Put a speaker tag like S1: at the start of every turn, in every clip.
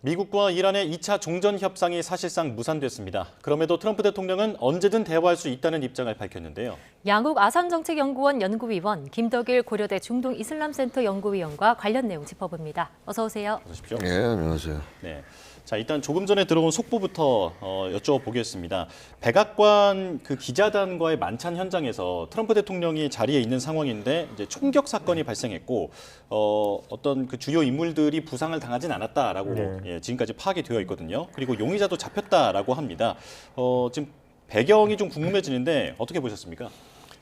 S1: 미국과 이란의 2차 종전 협상이 사실상 무산됐습니다. 그럼에도 트럼프 대통령은 언제든 대화할 수 있다는 입장을 밝혔는데요.
S2: 양국 아산정책연구원 연구위원 김덕일 고려대 중동이슬람센터 연구위원과 관련 내용 짚어봅니다. 어서 오세요.
S1: 어서 오십시오.
S3: 네, 안녕하세요.
S1: 네. 자, 일단 조금 전에 들어온 속보부터 여쭤보겠습니다. 백악관 그 기자단과의 만찬 현장에서 트럼프 대통령이 자리에 있는 상황인데 이제 총격 사건이 발생했고 어떤 그 주요 인물들이 부상을 당하진 않았다라고 예, 지금까지 파악이 되어 있거든요. 그리고 용의자도 잡혔다라고 합니다. 지금 배경이 좀 궁금해지는데 어떻게 보셨습니까?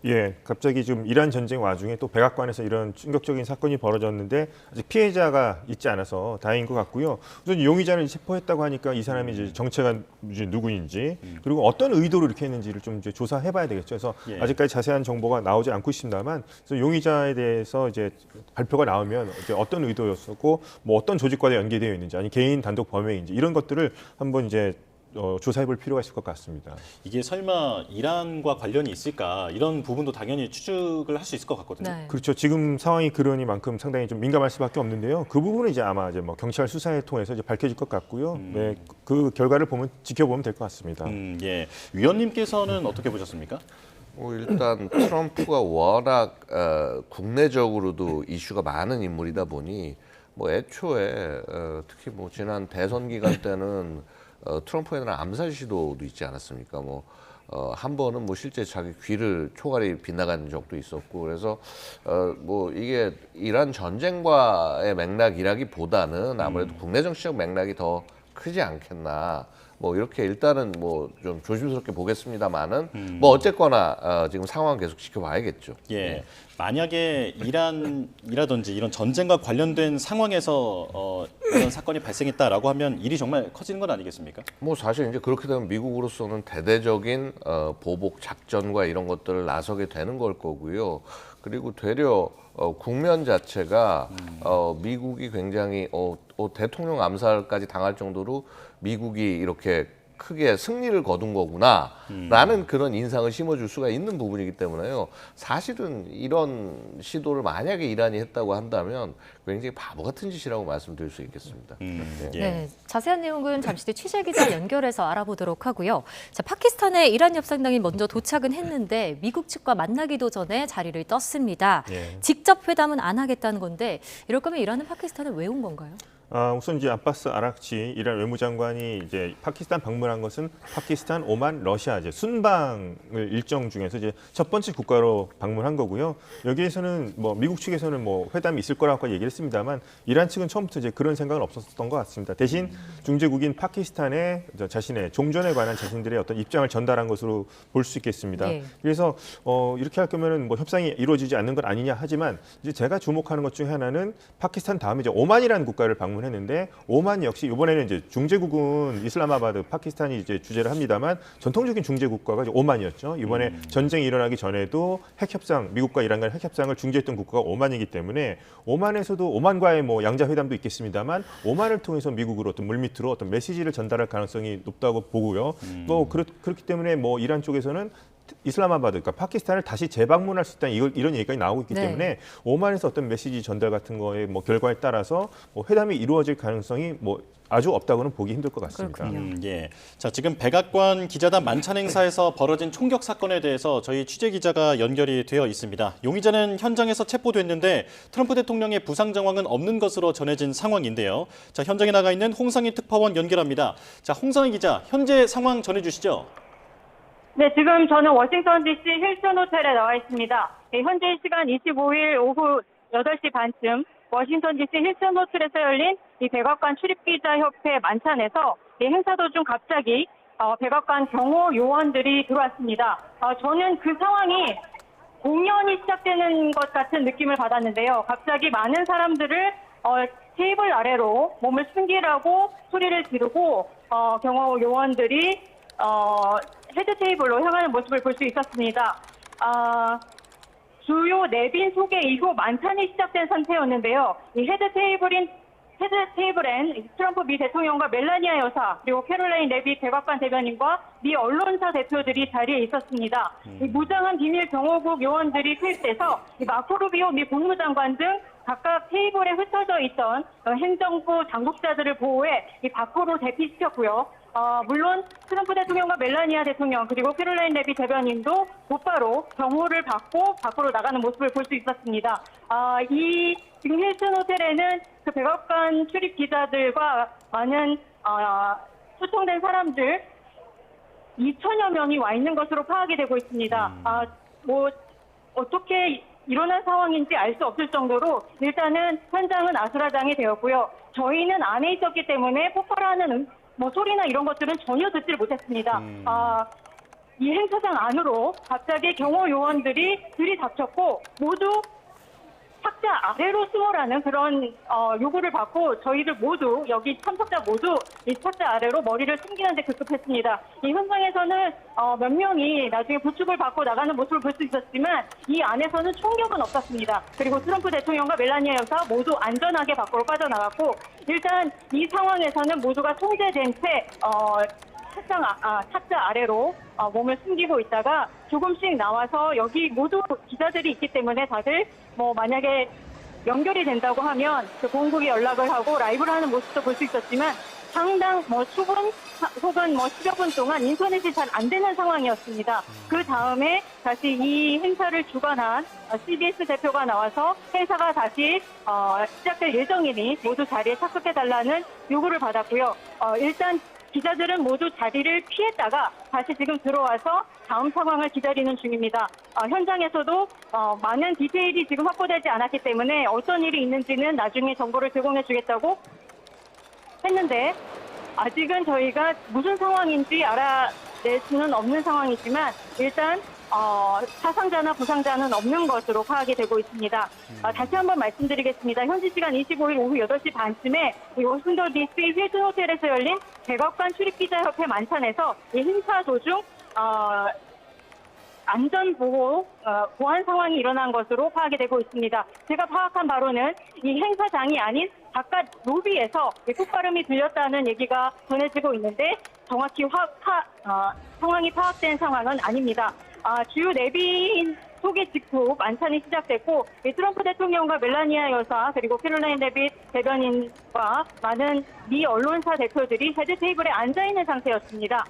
S4: 예, 갑자기 좀 이란 전쟁 와중에 또 백악관에서 이런 충격적인 사건이 벌어졌는데 아직 피해자가 있지 않아서 다행인 것 같고요. 우선 용의자를 체포했다고 하니까 이 사람이 이제 정체가 이제 누구인지 그리고 어떤 의도로 이렇게 했는지를 좀 이제 조사해봐야 되겠죠. 그래서
S1: 예.
S4: 아직까지 자세한 정보가 나오지 않고 있습니다만, 그래서 용의자에 대해서 이제 발표가 나오면 이제 어떤 의도였었고, 뭐 어떤 조직과도 연계되어 있는지, 아니 개인 단독 범행인지 이런 것들을 한번 이제 조사해볼 필요가 있을 것 같습니다.
S1: 이게 설마 이란과 관련이 있을까 이런 부분도 당연히 추측을 할 수 있을 것 같거든요.
S2: 네.
S4: 그렇죠. 지금 상황이 그러니만큼 상당히 좀 민감할 수밖에 없는데요. 그 부분은 이제 아마 이제 뭐 경찰 수사에 통해서 이제 밝혀질 것 같고요. 네, 그 결과를 지켜보면 될 것 같습니다.
S1: 예. 위원님께서는 어떻게 보셨습니까?
S3: 일단 트럼프가 워낙 국내적으로도 이슈가 많은 인물이다 보니 뭐 애초에 특히 뭐 지난 대선 기간 때는 트럼프에 대한 암살 시도도 있지 않았습니까? 한 번은 뭐 실제 자기 귀를 총알이 빗나간 적도 있었고, 그래서 뭐 이게 이란 전쟁과의 맥락이라기보다는 아무래도 국내 정치적 맥락이 더 크지 않겠나. 뭐 이렇게 일단은 뭐 좀 조심스럽게 보겠습니다만은 뭐 어쨌거나 지금 상황 계속 지켜봐야겠죠.
S1: 예.
S3: 네.
S1: 만약에 이란이라든지 이런 전쟁과 관련된 상황에서 이런 사건이 발생했다라고 하면 일이 정말 커지는 건 아니겠습니까?
S3: 뭐 사실 이제 그렇게 되면 미국으로서는 대대적인 보복 작전과 이런 것들을 나서게 되는 걸 거고요. 그리고 되려 국면 자체가 미국이 굉장히 대통령 암살까지 당할 정도로 미국이 이렇게 크게 승리를 거둔 거구나라는 그런 인상을 심어줄 수가 있는 부분이기 때문에요. 사실은 이런 시도를 만약에 이란이 했다고 한다면 굉장히 바보 같은 짓이라고 말씀드릴 수 있겠습니다.
S1: 예.
S2: 네, 자세한 내용은 잠시 뒤 취재 기자 연결해서 알아보도록 하고요. 자, 파키스탄에 이란 협상단이 먼저 도착은 했는데 미국 측과 만나기도 전에 자리를 떴습니다.
S4: 예.
S2: 직접 회담은 안 하겠다는 건데 이럴 거면 이란은 파키스탄에 왜 온 건가요?
S4: 우선 이제 아바스 아락치 이란 외무장관이 이제 파키스탄 방문한 것은 파키스탄, 오만, 러시아 이제 순방을 일정 중에서 이제 첫 번째 국가로 방문한 거고요. 여기에서는 뭐 미국 측에서는 뭐 회담이 있을 거라고 얘기를 했습니다만 이란 측은 처음부터 이제 그런 생각은 없었던 것 같습니다. 대신 중재국인 파키스탄에 자신의 종전에 관한 자신들의 어떤 입장을 전달한 것으로 볼 수 있겠습니다.
S2: 네.
S4: 그래서 이렇게 할 거면은 뭐 협상이 이루어지지 않는 것 아니냐 하지만 이제 제가 주목하는 것 중에 하나는 파키스탄 다음에 이제 오만이라는 국가를 방문했는데 오만 역시 이번에는 이제 중재국은 이슬라마바드 파키스탄이 이제 주재를 합니다만 전통적인 중재 국가가 이제 오만이었죠. 이번에 전쟁이 일어나기 전에도 핵 협상 미국과 이란 간의 핵 협상을 중재했던 국가가 오만이기 때문에 오만에서도 오만과의 뭐 양자 회담도 있겠습니다만 오만을 통해서 미국으로 어떤 물밑으로 어떤 메시지를 전달할 가능성이 높다고 보고요. 또 그렇기 때문에 뭐 이란 쪽에서는 이슬라마바드, 그러니까 파키스탄을 다시 재방문할 수 있다 이런 얘기까지 나오고 있기
S2: 네.
S4: 때문에 오만에서 어떤 메시지 전달 같은 거의 뭐 결과에 따라서 뭐 회담이 이루어질 가능성이 뭐 아주 없다고는 보기 힘들 것 같습니다.
S2: 그렇군요.
S1: 예. 자, 지금 백악관 기자단 만찬 행사에서 벌어진 총격 사건에 대해서 저희 취재 기자가 연결이 되어 있습니다. 용의자는 현장에서 체포됐는데 트럼프 대통령의 부상 정황은 없는 것으로 전해진 상황인데요. 자, 현장에 나가 있는 홍상희 특파원 연결합니다. 자, 홍상희 기자, 현재 상황 전해주시죠.
S5: 네, 지금 저는 워싱턴 DC 힐튼 호텔에 나와 있습니다. 현재 시간 25일 오후 8시 반쯤 워싱턴 DC 힐튼 호텔에서 열린 이 백악관 출입기자협회 만찬에서 이 행사 도중 갑자기 백악관 경호 요원들이 들어왔습니다. 저는 그 상황이 공연이 시작되는 것 같은 느낌을 받았는데요. 갑자기 많은 사람들을 테이블 아래로 몸을 숨기라고 소리를 지르고 경호 요원들이 헤드 테이블로 향하는 모습을 볼 수 있었습니다. 주요 내빈 소개 이후 만찬이 시작된 상태였는데요. 이 헤드 테이블엔 트럼프 미 대통령과 멜라니아 여사 그리고 캐롤라인 레비 백악관 대변인과 미 언론사 대표들이 자리에 있었습니다. 이 무장한 비밀 경호국 요원들이 투입돼서 이 마코 루비오 미 국무장관 등 각각 테이블에 흩어져 있던 행정부 당국자들을 보호해 이 밖으로 대피시켰고요. 물론 트럼프 대통령과 멜라니아 대통령 그리고 캐롤라인 레비 대변인도 곧바로 경호를 받고 밖으로 나가는 모습을 볼 수 있었습니다. 이 지금 힐튼 호텔에는 그 백악관 출입 기자들과 많은 초청된 사람들 2천여 명이 와 있는 것으로 파악이 되고 있습니다. 어떻게 일어난 상황인지 알 수 없을 정도로 일단은 현장은 아수라장이 되었고요. 저희는 안에 있었기 때문에 폭발하는 소리나 이런 것들은 전혀 듣지를 못했습니다. 이 행사장 안으로 갑자기 경호 요원들이 들이닥쳤고 모두 탁자 아래로 숨으라는 그런 요구를 받고 저희들 모두 여기 참석자 모두 이 탁자 아래로 머리를 숨기는 데 급급했습니다. 이 현장에서는 몇 명이 나중에 부축을 받고 나가는 모습을 볼 수 있었지만 이 안에서는 총격은 없었습니다. 그리고 트럼프 대통령과 멜라니아 여사 모두 안전하게 밖으로 빠져나갔고 일단 이 상황에서는 모두가 통제된 채 탁자 아래로 몸을 숨기고 있다가 조금씩 나와서 여기 모두 기자들이 있기 때문에 다들 만약에 연결이 된다고 하면 그 보훈국에 연락을 하고 라이브를 하는 모습도 볼 수 있었지만 상당 수분 혹은 10여 분 동안 인터넷이 잘 안 되는 상황이었습니다. 그 다음에 다시 이 행사를 주관한 CBS 대표가 나와서 행사가 다시 시작될 예정이니 모두 자리에 착석해달라는 요구를 받았고요. 일단 기자들은 모두 자리를 피했다가 다시 지금 들어와서 다음 상황을 기다리는 중입니다. 현장에서도 많은 디테일이 지금 확보되지 않았기 때문에 어떤 일이 있는지는 나중에 정보를 제공해 주겠다고 했는데 아직은 저희가 무슨 상황인지 알아낼 수는 없는 상황이지만 일단 사상자나 부상자는 없는 것으로 파악이 되고 있습니다. 다시 한번 말씀드리겠습니다. 현지 시간 25일 오후 8시 반쯤에 워싱턴 DC 힐튼 호텔에서 열린 백악관 출입기자협회 만찬에서 이 행사 도중 안전보호, 보안 상황이 일어난 것으로 파악이 되고 있습니다. 제가 파악한 바로는 이 행사장이 아닌 바깥 로비에서 폭발음이 들렸다는 얘기가 전해지고 있는데 정확히 상황이 파악된 상황은 아닙니다. 주요 내비인 소개 직후 만찬이 시작됐고 트럼프 대통령과 멜라니아 여사 그리고 캐롤라인 레빗 대변인과 많은 미 언론사 대표들이 헤드 테이블에 앉아있는 상태였습니다.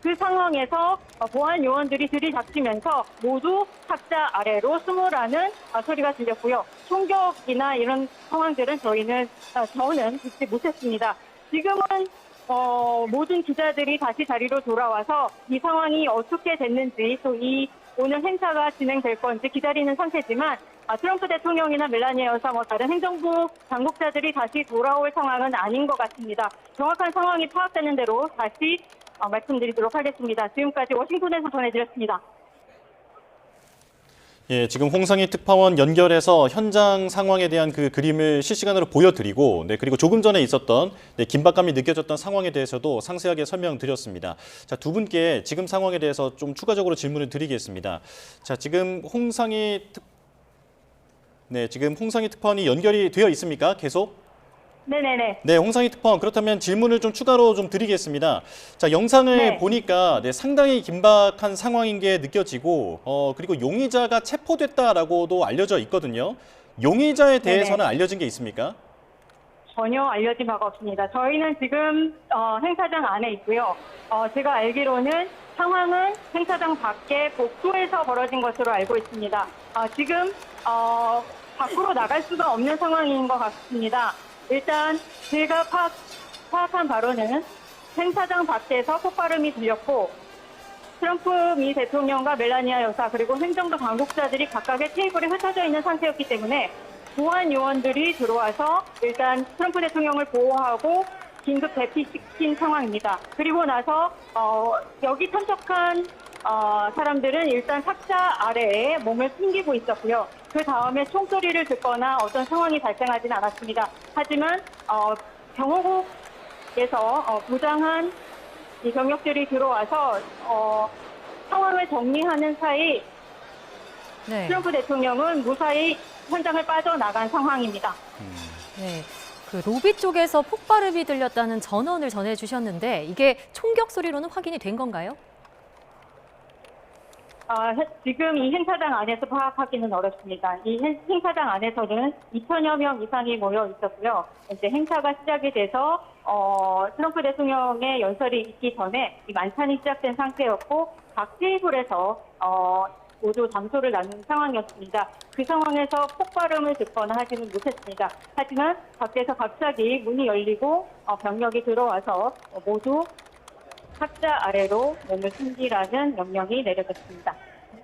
S5: 그 상황에서 보안 요원들이 들이닥치면서 모두 탁자 아래로 숨으라는 소리가 들렸고요. 총격이나 이런 상황들은 저는 듣지 못했습니다. 지금은 모든 기자들이 다시 자리로 돌아와서 이 상황이 어떻게 됐는지 또 이 오늘 행사가 진행될 건지 기다리는 상태지만 트럼프 대통령이나 멜라니아 여사 다른 행정부 당국자들이 다시 돌아올 상황은 아닌 것 같습니다. 정확한 상황이 파악되는 대로 다시 말씀드리도록 하겠습니다. 지금까지 워싱턴에서 전해드렸습니다.
S1: 예, 지금 홍상희 특파원 연결해서 현장 상황에 대한 그 그림을 실시간으로 보여드리고, 그리고 조금 전에 있었던 긴박감이 느껴졌던 상황에 대해서도 상세하게 설명드렸습니다. 자, 두 분께 지금 상황에 대해서 좀 추가적으로 질문을 드리겠습니다. 자, 지금 홍상희 특파원이 연결이 되어 있습니까? 계속?
S5: 네네네.
S1: 네, 홍상희 특파원, 그렇다면 질문을 좀 추가로 좀 드리겠습니다. 자, 영상을 보니까 상당히 긴박한 상황인 게 느껴지고, 그리고 용의자가 체포됐다라고도 알려져 있거든요. 용의자에 대해서는 알려진 게 있습니까?
S5: 전혀 알려진 바가 없습니다. 저희는 지금 행사장 안에 있고요. 제가 알기로는 상황은 행사장 밖에 복도에서 벌어진 것으로 알고 있습니다. 지금 밖으로 나갈 수가 없는 상황인 것 같습니다. 일단 제가 파악한 바로는 행사장 밖에서 폭발음이 들렸고 트럼프 미 대통령과 멜라니아 여사 그리고 행정부 당국자들이 각각의 테이블에 흩어져 있는 상태였기 때문에 보안 요원들이 들어와서 일단 트럼프 대통령을 보호하고 긴급 대피시킨 상황입니다. 그리고 나서 여기 참석한 사람들은 일단 탁자 아래에 몸을 숨기고 있었고요. 그 다음에 총소리를 듣거나 어떤 상황이 발생하지는 않았습니다. 하지만 경호국에서 부장한 이 병력들이 들어와서 상황을 정리하는 사이 트럼프 대통령은 무사히 현장을 빠져나간 상황입니다.
S2: 네. 그 로비 쪽에서 폭발음이 들렸다는 전언을 전해주셨는데 이게 총격 소리로는 확인이 된 건가요?
S5: 지금 이 행사장 안에서 파악하기는 어렵습니다. 이 행사장 안에서는 2천여 명 이상이 모여 있었고요. 이제 행사가 시작이 돼서 트럼프 대통령의 연설이 있기 전에 이 만찬이 시작된 상태였고 각 테이블에서 모두 담소를 나눈 상황이었습니다. 그 상황에서 폭발음을 듣거나 하지는 못했습니다. 하지만 밖에서 갑자기 문이 열리고 병력이 들어와서 모두 탁자 아래로 몸을 숨기라는 명령이 내려졌습니다.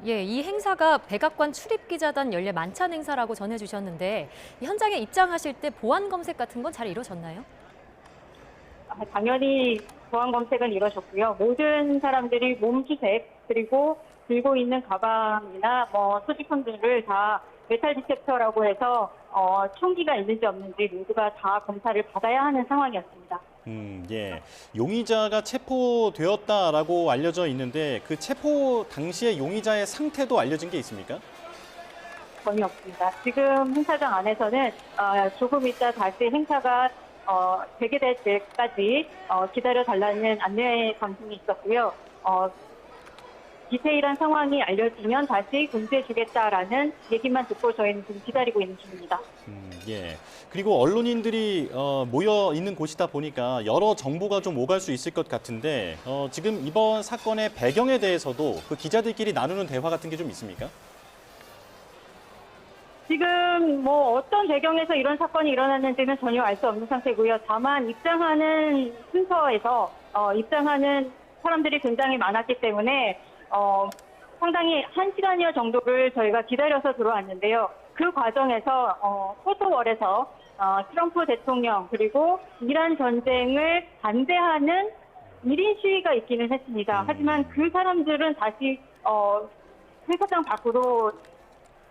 S2: 예, 이 행사가 백악관 출입기자단 연례 만찬 행사라고 전해주셨는데 이 현장에 입장하실 때 보안 검색 같은 건 잘 이루어졌나요?
S5: 당연히 보안 검색은 이루어졌고요. 모든 사람들이 몸수색 그리고 들고 있는 가방이나 소지품들을 다 메탈 디텍터라고 해서 총기가 있는지 없는지 모두가 다 검사를 받아야 하는 상황이었습니다.
S1: 예. 용의자가 체포되었다라고 알려져 있는데 그 체포 당시의 용의자의 상태도 알려진 게 있습니까?
S5: 전혀 없습니다. 지금 행사장 안에서는 조금 이따 다시 행사가 재개될 때까지 기다려달라는 안내 방송이 있었고요. 디테일한 상황이 알려지면 다시 공지해주겠다라는 얘기만 듣고 저희는 지금 기다리고 있는 중입니다.
S1: 예. 그리고 언론인들이 모여 있는 곳이다 보니까 여러 정보가 좀 오갈 수 있을 것 같은데 지금 이번 사건의 배경에 대해서도 그 기자들끼리 나누는 대화 같은 게 좀 있습니까?
S5: 지금 어떤 배경에서 이런 사건이 일어났는지는 전혀 알 수 없는 상태고요. 다만 입장하는 순서에서 입장하는 사람들이 굉장히 많았기 때문에 상당히 1시간여 정도를 저희가 기다려서 들어왔는데요. 그 과정에서 포토월에서 트럼프 대통령 그리고 이란 전쟁을 반대하는 1인 시위가 있기는 했습니다. 하지만 그 사람들은 다시 행사장 밖으로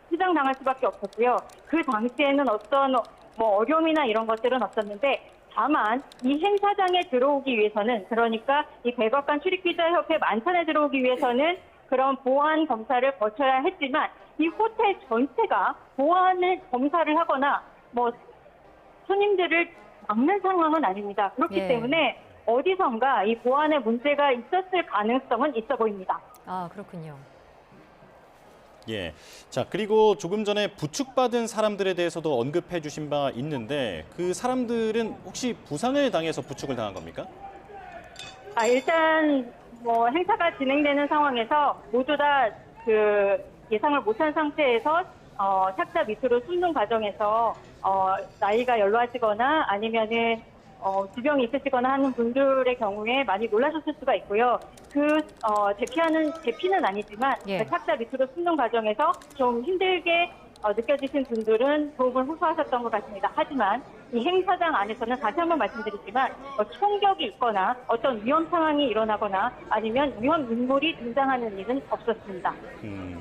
S5: 시장당할 수밖에 없었고요. 그 당시에는 어떤 어려움이나 이런 것들은 없었는데 다만 이 행사장에 들어오기 위해서는 그러니까 이 백악관 출입기자협회 만찬에 들어오기 위해서는 그런 보안 검사를 거쳐야 했지만 이 호텔 전체가 보안을 검사를 하거나 손님들을 막는 상황은 아닙니다. 그렇기
S2: 예.
S5: 때문에 어디선가 이 보안에 문제가 있었을 가능성은 있어 보입니다.
S2: 아, 그렇군요.
S1: 예. 자, 그리고 조금 전에 부축받은 사람들에 대해서도 언급해 주신 바 있는데 그 사람들은 혹시 부상을 당해서 부축을 당한 겁니까?
S5: 일단 행사가 진행되는 상황에서 모두 다 그 예상을 못한 상태에서 탁자 밑으로 숨는 과정에서 나이가 연로하시거나 아니면은 지병이 있으시거나 하는 분들의 경우에 많이 놀라셨을 수가 있고요. 대피는 아니지만
S2: 예.
S5: 그 탁자 밑으로 숨는 과정에서 좀 힘들게 느껴지신 분들은 도움을 호소하셨던 것 같습니다. 하지만 이 행사장 안에서는 다시 한번 말씀드리지만 총격이 있거나 어떤 위험 상황이 일어나거나 아니면 위험 인물이 등장하는 일은 없었습니다.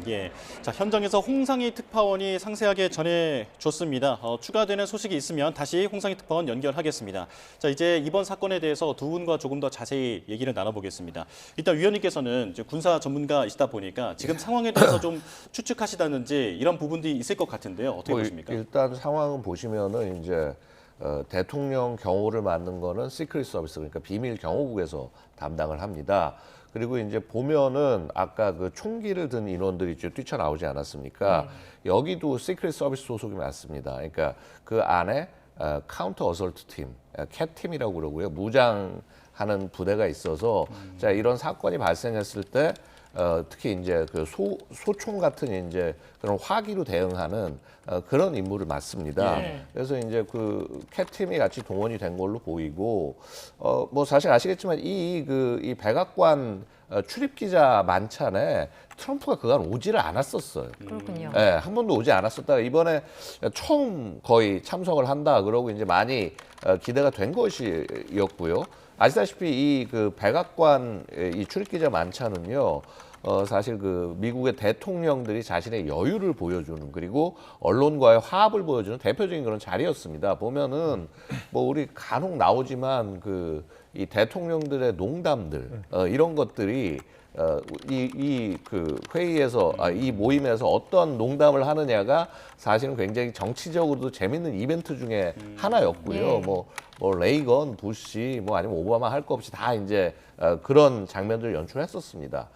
S1: 예. 자, 현장에서 홍상희 특파원이 상세하게 전해줬습니다. 추가되는 소식이 있으면 다시 홍상희 특파원 연결하겠습니다. 자, 이제 이번 사건에 대해서 두 분과 조금 더 자세히 얘기를 나눠보겠습니다. 일단 위원님께서는 이제 군사 전문가이시다 보니까 지금 상황에 대해서 좀 추측하시다든지 이런 부분들이 있을 것 같은데요. 어떻게 보십니까?
S3: 일단 상황은 보시면은 이제 대통령 경호를 맡는 거는 시크릿 서비스 그러니까 비밀 경호국에서 담당을 합니다. 그리고 이제 보면은 아까 그 총기를 든 인원들이 뛰쳐나오지 않았습니까? 여기도 시크릿 서비스 소속이 맞습니다. 그러니까 그 안에 카운터 어설트 팀, 캣팀이라고 그러고요. 무장하는 부대가 있어서 자, 이런 사건이 발생했을 때 특히 이제 그 소총 같은 이제 그런 화기로 대응하는 그런 임무를 맡습니다.
S2: 예.
S3: 그래서 이제 그 캣팀이 같이 동원이 된 걸로 보이고 사실 아시겠지만 이 백악관 출입기자 만찬에 트럼프가 그간 오지를 않았었어요.
S2: 그렇군요.
S3: 네, 한 번도 오지 않았었다가 이번에 처음 거의 참석을 한다 그러고 이제 많이 기대가 된 것이었고요. 아시다시피 이 그 백악관 이 출입기자 만찬은요. 사실 그 미국의 대통령들이 자신의 여유를 보여주는 그리고 언론과의 화합을 보여주는 대표적인 그런 자리였습니다. 보면은 우리 간혹 나오지만 그 이 대통령들의 농담들 이런 것들이 이 그 회의에서 이 모임에서 어떤 농담을 하느냐가 사실은 굉장히 정치적으로도 재밌는 이벤트 중에 하나였고요.
S2: 예.
S3: 뭐 레이건, 부시, 뭐 아니면 오바마 할 거 없이 다 이제 그런 장면들을 연출했었습니다.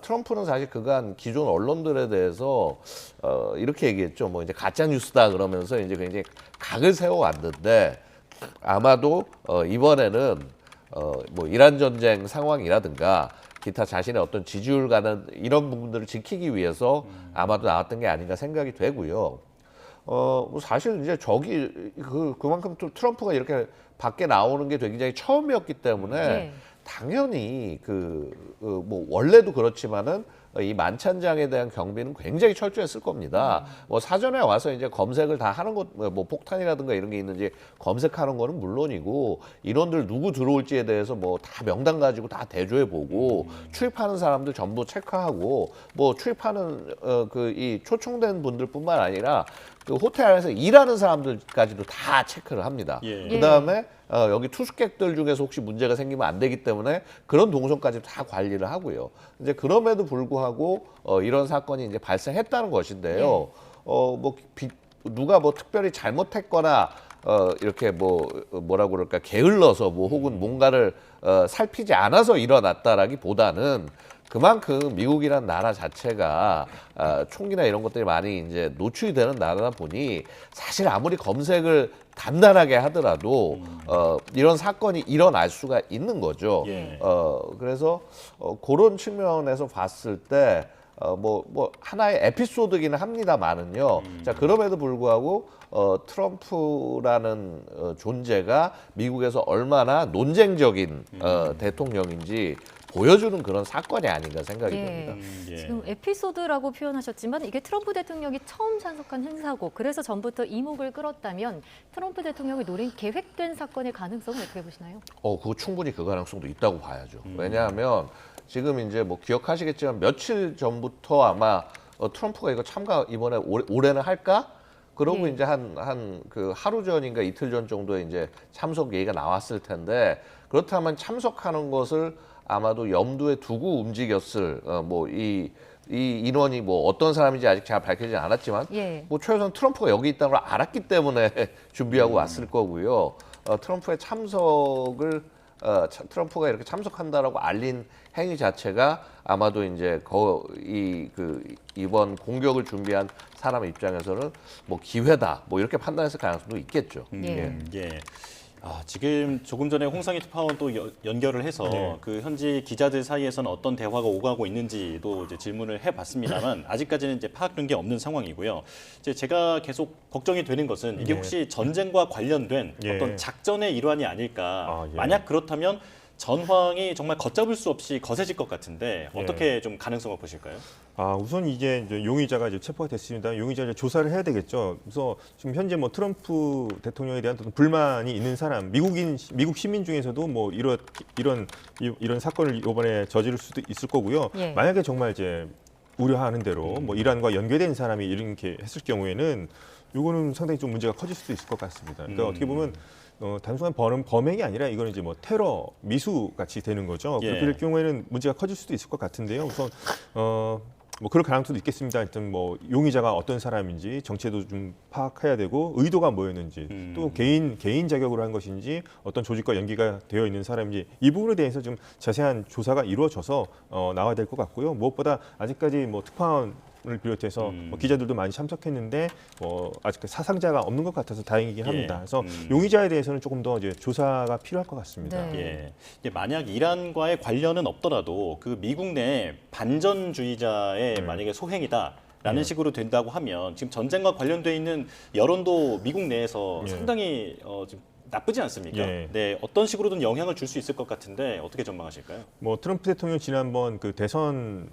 S3: 트럼프는 사실 그간 기존 언론들에 대해서 이렇게 얘기했죠. 뭐 이제 가짜 뉴스다 그러면서 이제 굉장히 각을 세워왔는데 아마도 이번에는 뭐 이란 전쟁 상황이라든가 기타 자신의 어떤 지지율 가는 이런 부분들을 지키기 위해서 아마도 나왔던 게 아닌가 생각이 되고요. 뭐 사실 이제 그만큼 또 트럼프가 이렇게 밖에 나오는 게 굉장히 처음이었기 때문에
S2: 예.
S3: 당연히 뭐 원래도 그렇지만은 이 만찬장에 대한 경비는 굉장히 철저했을 겁니다. 뭐 사전에 와서 이제 검색을 다 하는 것, 뭐 폭탄이라든가 이런 게 있는지 검색하는 거는 물론이고 인원들 누구 들어올지에 대해서 뭐 다 명단 가지고 다 대조해 보고 출입하는 사람들 전부 체크하고 뭐 출입하는 이 초청된 분들뿐만 아니라 그 호텔 안에서 일하는 사람들까지도 다 체크를 합니다.
S1: 예.
S3: 그다음에 여기 투숙객들 중에서 혹시 문제가 생기면 안 되기 때문에 그런 동선까지 다 관리를 하고요. 이제 그럼에도 불구하고 이런 사건이 이제 발생했다는 것인데요. 누가 뭐 특별히 잘못했거나 이렇게 뭐라고 그럴까 게을러서 뭐 혹은 뭔가를 살피지 않아서 일어났다라기보다는 그만큼 미국이란 나라 자체가 총기나 이런 것들이 많이 이제 노출이 되는 나라다 보니 사실 아무리 검색을 단단하게 하더라도 이런 사건이 일어날 수가 있는 거죠.
S1: 예.
S3: 그래서 그런 측면에서 봤을 때 하나의 에피소드기는 합니다만은요. 자, 그럼에도 불구하고 트럼프라는 존재가 미국에서 얼마나 논쟁적인 대통령인지 보여주는 그런 사건이 아닌가 생각이
S2: 예.
S3: 됩니다.
S1: 예.
S2: 지금 에피소드라고 표현하셨지만 이게 트럼프 대통령이 처음 참석한 행사고 그래서 전부터 이목을 끌었다면 트럼프 대통령이 노린 계획된 사건의 가능성은 어떻게 보시나요?
S3: 그거 충분히 그 가능성도 있다고 봐야죠. 왜냐하면 지금 이제 뭐 기억하시겠지만 며칠 전부터 아마 트럼프가 이거 이번에 올해는 할까? 그러고 이제 그 하루 전인가 이틀 전 정도에 이제 참석 얘기가 나왔을 텐데 그렇다면 참석하는 것을 아마도 염두에 두고 움직였을 이 인원이 뭐 어떤 사람인지 아직 잘 밝혀지지 않았지만
S2: 예.
S3: 뭐 최소한 트럼프가 여기 있다는 걸 알았기 때문에 준비하고 왔을 거고요. 트럼프의 참석을 트럼프가 이렇게 참석한다라고 알린 행위 자체가 아마도 이제 이번 공격을 준비한 사람 입장에서는 뭐 기회다 뭐 이렇게 판단했을 가능성도 있겠죠.
S2: 예.
S1: 예. 지금 조금 전에 홍상희 특파원 또 연결을 해서
S4: 네.
S1: 그 현지 기자들 사이에서는 어떤 대화가 오가고 있는지도 이제 질문을 해봤습니다만 아직까지는 이제 파악된 게 없는 상황이고요. 이제 제가 계속 걱정이 되는 것은 이게
S4: 네.
S1: 혹시 전쟁과 관련된
S4: 예.
S1: 어떤 작전의 일환이 아닐까.
S4: 예.
S1: 만약 그렇다면 전황이 정말 걷잡을 수 없이 거세질 것 같은데 어떻게 좀 가능성을 보실까요?
S4: 우선 이제 용의자가 이제 체포가 됐습니다. 용의자 이제 조사를 해야 되겠죠. 그래서 지금 현재 뭐 트럼프 대통령에 대한 어떤 불만이 있는 사람, 미국 시민 중에서도 뭐 이런 사건을 이번에 저지를 수도 있을 거고요.
S2: 예.
S4: 만약에 정말 이제 우려하는 대로 뭐 이란과 연계된 사람이 이렇게 했을 경우에는 요거는 상당히 좀 문제가 커질 수도 있을 것 같습니다. 그러니까 어떻게 보면 단순한 범행이 아니라 이거는 이제 뭐 테러 미수 같이 되는 거죠.
S1: 예.
S4: 그렇게 될 경우에는 문제가 커질 수도 있을 것 같은데요. 우선 뭐 그럴 가능성도 있겠습니다. 하여튼 뭐 용의자가 어떤 사람인지 정체도 좀 파악해야 되고 의도가 뭐였는지 또 개인 자격으로 한 것인지 어떤 조직과 연계가 되어 있는 사람인지 이 부분에 대해서 좀 자세한 조사가 이루어져서 나와야 될 것 같고요. 무엇보다 아직까지 뭐 특파원을 비롯해서 뭐 기자들도 많이 참석했는데 아직 사상자가 없는 것 같아서 다행이긴 합니다. 그래서 용의자에 대해서는 조금 더 이제 조사가 필요할 것 같습니다.
S2: 네.
S1: 예. 이게 만약 이란과의 관련은 없더라도 그 미국 내 반전주의자의 만약에 소행이다라는 식으로 된다고 하면 지금 전쟁과 관련돼 있는 여론도 미국 내에서 상당히 지금 나쁘지 않습니까?
S4: 예.
S1: 네, 어떤 식으로든 영향을 줄 수 있을 것 같은데 어떻게 전망하실까요?
S4: 뭐 트럼프 대통령 지난번 그 대선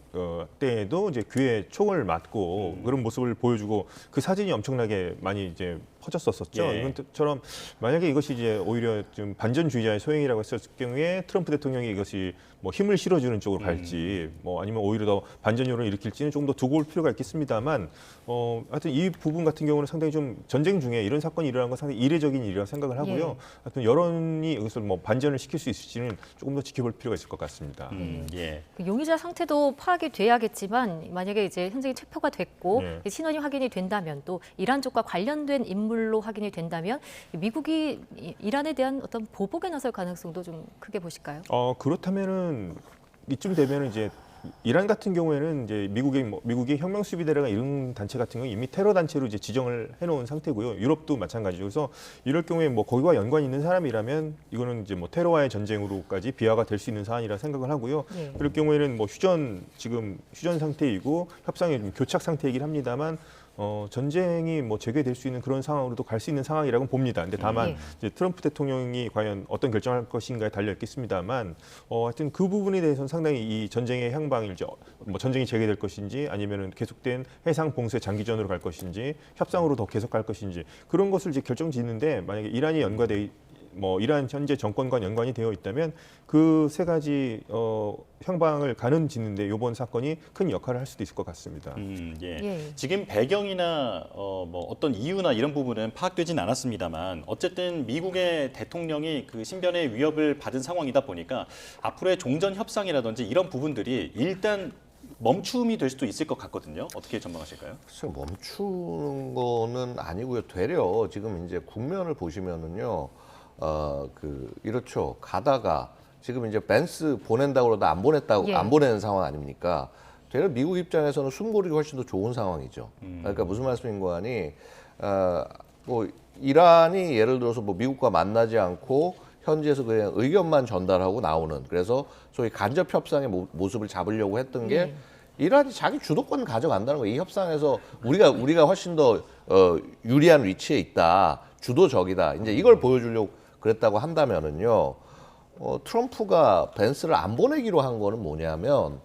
S4: 때에도 이제 귀에 총을 맞고 그런 모습을 보여주고 그 사진이 엄청나게 많이 이제 퍼졌었죠.
S2: 예.
S4: 이것처럼 만약에 이것이 이제 오히려 좀 반전주의자의 소행이라고 했을 경우에 트럼프 대통령이 이것이 뭐 힘을 실어주는 쪽으로 갈지 뭐 아니면 오히려 더 반전 여론을 일으킬지는 조금 더 두고 볼 필요가 있겠습니다만 하여튼 이 부분 같은 경우는 상당히 좀 전쟁 중에 이런 사건이 일어난 건 상당히 이례적인 일이라고 생각을 하고요.
S2: 예.
S4: 하여튼 여론이 여기서 뭐 반전을 시킬 수 있을지는 조금 더 지켜볼 필요가 있을 것 같습니다.
S1: 예.
S2: 그 용의자 상태도 파악이 돼야겠지만 만약에 이제 현장에 체포가 됐고
S4: 네.
S2: 신원이 확인이 된다면 또 이란 쪽과 관련된 인물로 확인이 된다면 미국이 이란에 대한 어떤 보복에 나설 가능성도 좀 크게 보실까요?
S4: 그렇다면은 이쯤 되면은 이제 이란 같은 경우에는 이제 미국의 혁명 수비대라가 이런 단체 같은 경우 이미 테러 단체로 이제 지정을 해놓은 상태고요. 유럽도 마찬가지죠. 그래서 이럴 경우에 뭐 거기와 연관이 있는 사람이라면 이거는 이제 뭐 테러와의 전쟁으로까지 비화가 될 수 있는 사안이라 생각을 하고요.
S2: 예.
S4: 그럴 경우에는 뭐 지금 휴전 상태이고 협상이 좀 교착 상태이긴 합니다만. 전쟁이 뭐 재개될 수 있는 그런 상황으로도 갈 수 있는 상황이라고는 봅니다. 근데 다만
S2: 예.
S4: 이제 트럼프 대통령이 과연 어떤 결정할 것인가에 달려 있겠습니다만, 하여튼 그 부분에 대해서는 상당히 이 전쟁의 향방이 이제 뭐 전쟁이 재개될 것인지 아니면은 계속된 해상 봉쇄 장기전으로 갈 것인지 협상으로 더 계속 갈 것인지 그런 것을 이제 결정짓는데 만약에 이란이 이란 현재 정권과 연관이 되어 있다면 그 세 가지 향방을 가늠 짓는데 이번 사건이 큰 역할을 할 수도 있을 것 같습니다.
S1: 예.
S2: 예.
S1: 지금 배경이나 뭐 어떤 이유나 이런 부분은 파악되진 않았습니다만 어쨌든 미국의 대통령이 그 신변의 위협을 받은 상황이다 보니까 앞으로의 종전 협상이라든지 이런 부분들이 일단 멈춤이 될 수도 있을 것 같거든요. 어떻게 전망하실까요?
S3: 글쎄 멈추는 거는 아니고요. 되려 지금 이제 국면을 보시면은요. 이렇죠. 가다가 지금 이제 벤스 보낸다고 그러다 안 보냈다고
S2: 예.
S3: 안 보내는 상황 아닙니까? 되려 미국 입장에서는 숨고르기 훨씬 더 좋은 상황이죠. 그러니까 무슨 말씀인 거 아니? 뭐 이란이 예를 들어서 뭐 미국과 만나지 않고 현지에서 그냥 의견만 전달하고 나오는 그래서 소위 간접 협상의 모습을 잡으려고 했던 게
S2: 예.
S3: 이란이 자기 주도권을 가져간다는 거예요. 이 협상에서 우리가 훨씬 더 유리한 위치에 있다. 주도적이다. 이제 이걸 보여주려고 그랬다고 한다면은요. 트럼프가 벤스를 안 보내기로 한 거는 뭐냐면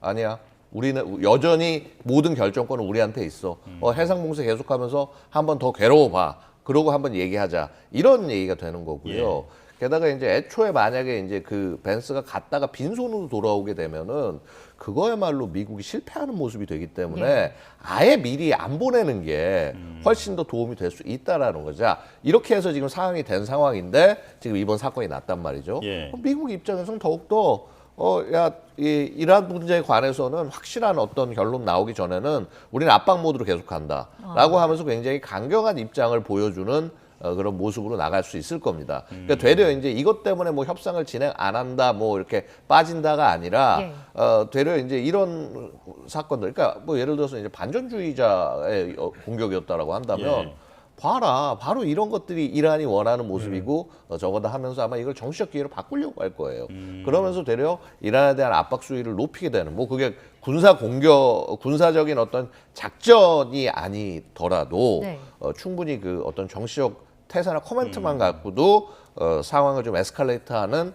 S3: 아니야. 우리는 여전히 모든 결정권은 우리한테 있어. 해상 봉쇄 계속하면서 한번 더 괴로워봐. 그러고 한번 얘기하자. 이런 얘기가 되는 거고요. 게다가 이제 애초에 만약에 이제 그 벤스가 갔다가 빈손으로 돌아오게 되면은 그거야말로 미국이 실패하는 모습이 되기 때문에 아예 미리 안 보내는 게 훨씬 더 도움이 될 수 있다라는 거죠. 자, 이렇게 해서 지금 상황이 된 상황인데 지금 이번 사건이 났단 말이죠.
S1: 예.
S3: 미국 입장에서는 더욱더 이란 문제에 관해서는 확실한 어떤 결론 나오기 전에는 우리는 압박 모드로 계속한다라고 하면서 굉장히 강경한 입장을 보여주는 그런 모습으로 나갈 수 있을 겁니다. 그러니까 되려 이제 이것 때문에 뭐 협상을 진행 안 한다, 뭐 이렇게 빠진다가 아니라 되려 이제 이런 사건들, 그러니까 뭐 예를 들어서 이제 반전주의자의 공격이었다라고 한다면. 봐라, 바로 이런 것들이 이란이 원하는 모습이고 저거다 하면서 아마 이걸 정치적 기회로 바꾸려고 할 거예요. 그러면서 되려 이란에 대한 압박 수위를 높이게 되는 뭐 그게 군사적인 어떤 작전이 아니더라도
S2: 네.
S3: 충분히 그 어떤 정치적 태세나 코멘트만 갖고도 상황을 좀 에스컬레이트하는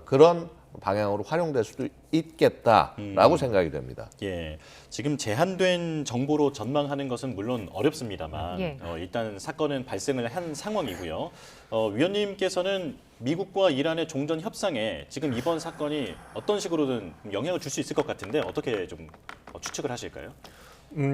S3: 그런 방향으로 활용될 수도 있겠다라고 생각이 됩니다.
S1: 예, 지금 제한된 정보로 전망하는 것은 물론 어렵습니다만
S2: 예.
S1: 일단 사건은 발생을 한 상황이고요. 위원님께서는 미국과 이란의 종전 협상에 지금 이번 사건이 어떤 식으로든 영향을 줄 수 있을 것 같은데 어떻게 좀 추측을 하실까요?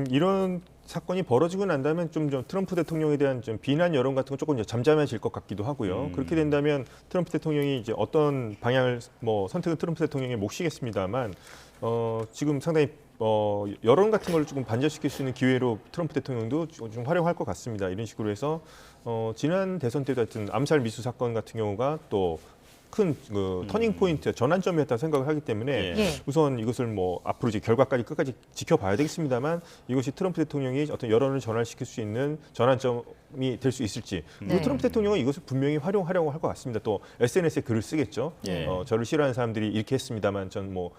S4: 이런 사건이 벌어지고 난다면 좀 트럼프 대통령에 대한 좀 비난 여론 같은 건 조금 이제 잠잠해질 것 같기도 하고요. 그렇게 된다면 트럼프 대통령이 이제 어떤 방향을 선택은 트럼프 대통령의 몫이겠습니다만 지금 상당히 여론 같은 걸 조금 반전시킬 수 있는 기회로 트럼프 대통령도 좀 활용할 것 같습니다. 이런 식으로 해서 지난 대선 때도 하여튼 암살 미수 사건 같은 경우가 또 큰 터닝 포인트, 전환점이었다고 생각을 하기 때문에
S2: 예.
S4: 우선 이것을 뭐 앞으로 이제 결과까지 끝까지 지켜봐야 되겠습니다만 이것이 트럼프 대통령이 어떤 여론을 전환시킬 수 있는 전환점이 될 수 있을지 그리고
S2: 네.
S4: 트럼프 대통령은 이것을 분명히 활용하려고 할 것 같습니다. 또 SNS에 글을 쓰겠죠.
S1: 예.
S4: 저를 싫어하는 사람들이 이렇게 했습니다만 전 뭐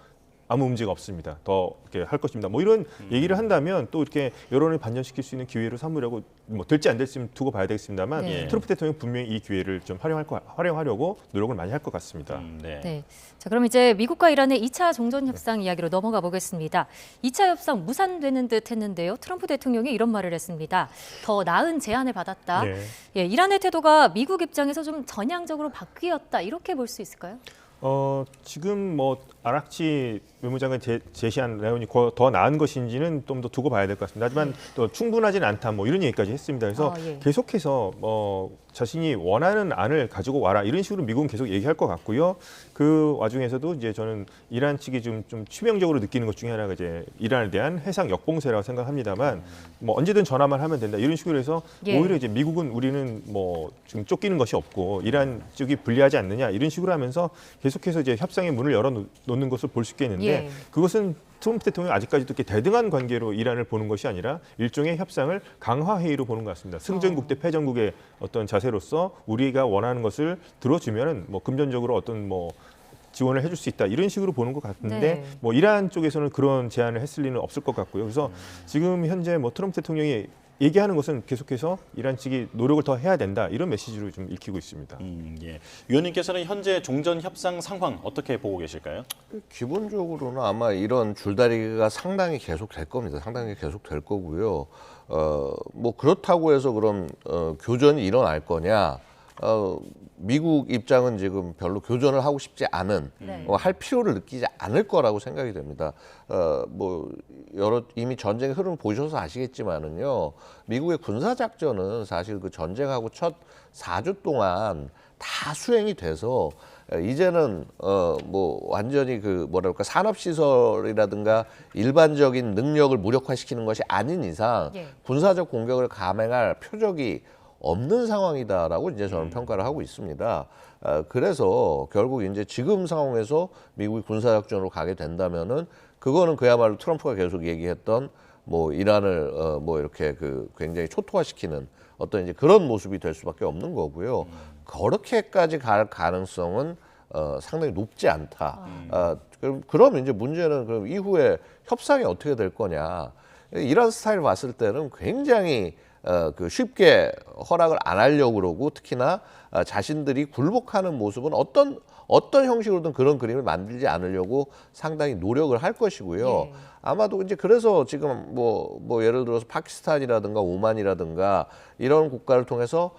S4: 아무 문제가 없습니다. 더 이렇게 할 것입니다. 뭐 이런 얘기를 한다면 또 이렇게 여론을 반전시킬 수 있는 기회로 삼으려고 뭐 될지 안 될지 두고 봐야 되겠습니다만
S2: 네.
S4: 트럼프 대통령 분명히 이 기회를 좀 활용하려고 노력을 많이 할 것 같습니다.
S1: 네.
S2: 네. 자, 그럼 이제 미국과 이란의 2차 종전 협상 이야기로 넘어가 보겠습니다. 2차 협상 무산되는 듯 했는데요. 트럼프 대통령이 이런 말을 했습니다. 더 나은 제안을 받았다.
S4: 네.
S2: 예, 이란의 태도가 미국 입장에서 좀 전향적으로 바뀌었다. 이렇게 볼 수 있을까요?
S4: 지금 뭐 아락치 외무장관 제시한 내용이 더 나은 것인지는 좀 더 두고 봐야 될 것 같습니다. 하지만 또 충분하진 않다 뭐 이런 얘기까지 했습니다. 그래서
S2: 예.
S4: 계속해서 자신이 원하는 안을 가지고 와라 이런 식으로 미국은 계속 얘기할 것 같고요. 그 와중에서도 이제 저는 이란 측이 좀 치명적으로 느끼는 것 중에 하나가 이제 이란에 대한 해상 역봉쇄라고 생각합니다만 뭐 언제든 전화만 하면 된다 이런 식으로 해서
S2: 예.
S4: 오히려 이제 미국은 우리는 뭐 지금 쫓기는 것이 없고 이란 쪽이 불리하지 않느냐 이런 식으로 하면서 계속해서 이제 협상의 문을 열어놓는 것을 볼 수 있겠는데
S2: 예.
S4: 그것은 트럼프 대통령이 아직까지도 이렇게 대등한 관계로 이란을 보는 것이 아니라 일종의 협상을 강화 회의로 보는 것 같습니다. 승전국 대 패전국의 어떤 자세로서 우리가 원하는 것을 들어주면은 뭐 금전적으로 어떤 뭐 지원을 해줄 수 있다 이런 식으로 보는 것 같은데
S2: 네.
S4: 뭐 이란 쪽에서는 그런 제안을 했을 리는 없을 것 같고요. 그래서 지금 현재 뭐 트럼프 대통령이 얘기하는 것은 계속해서 이란 측이 노력을 더 해야 된다 이런 메시지로 좀 읽히고 있습니다.
S1: 예. 위원님께서는 현재 종전 협상 상황 어떻게 보고 계실까요?
S3: 기본적으로는 아마 이런 줄다리기가 상당히 계속 될 겁니다. 상당히 계속 될 거고요. 뭐 그렇다고 해서 그럼 교전이 일어날 거냐? 미국 입장은 지금 별로 교전을 하고 싶지 않은,
S2: 네.
S3: 할 필요를 느끼지 않을 거라고 생각이 됩니다. 뭐 이미 전쟁의 흐름을 보셔서 아시겠지만은요, 미국의 군사 작전은 사실 그 전쟁하고 첫 4주 동안 다 수행이 돼서 이제는 뭐 완전히 그 뭐랄까 산업 시설이라든가 일반적인 능력을 무력화시키는 것이 아닌 이상
S2: 예.
S3: 군사적 공격을 감행할 표적이 없는 상황이다라고 이제 저는 평가를 하고 있습니다. 그래서 결국 이제 지금 상황에서 미국이 군사작전으로 가게 된다면은 그거는 그야말로 트럼프가 계속 얘기했던 뭐 이란을 뭐 이렇게 그 굉장히 초토화시키는 어떤 이제 그런 모습이 될 수밖에 없는 거고요. 그렇게까지 갈 가능성은 상당히 높지 않다. 그럼 이제 문제는 그럼 이후에 협상이 어떻게 될 거냐. 이란 스타일 봤을 때는 굉장히 그 쉽게 허락을 안 하려고 그러고 특히나 자신들이 굴복하는 모습은 어떤 형식으로든 그런 그림을 만들지 않으려고 상당히 노력을 할 것이고요.
S2: 예.
S3: 아마도 이제 그래서 지금 뭐 예를 들어서 파키스탄이라든가 오만이라든가 이런 국가를 통해서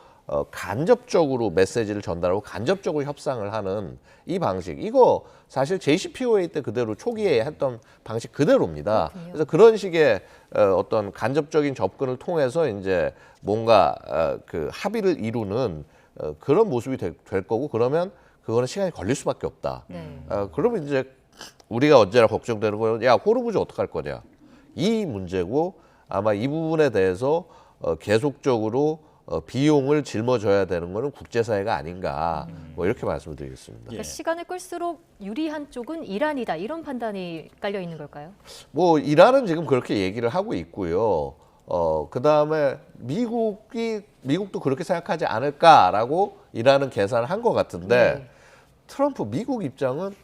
S3: 간접적으로 메시지를 전달하고 간접적으로 협상을 하는 이 방식, 이거 사실 JCPOA 때 그대로 초기에 했던 방식 그대로입니다.
S2: 그렇군요.
S3: 그래서 그런 식의 어떤 간접적인 접근을 통해서 이제 뭔가 그 합의를 이루는 그런 모습이 될 거고, 그러면 그거는 시간이 걸릴 수밖에 없다.
S2: 네.
S3: 그러면 이제 우리가 언제나 걱정되는 거는 야 호르무즈 어떡할 거냐, 이 문제고, 아마 이 부분에 대해서 계속적으로 비용을 짊어져야 되는 거는 국제사회가 아닌가, 뭐 이렇게 말씀을 드리겠습니다.
S2: 그러니까 시간을 끌수록 유리한 쪽은 이란이다. 이런 판단이 깔려 있는 걸까요?
S3: 뭐 이란은 지금 그렇게 얘기를 하고 있고요. 그 다음에 미국도 그렇게 생각하지 않을까라고 이란은 계산을 한 것 같은데,
S2: 네.
S3: 트럼프 미국 입장은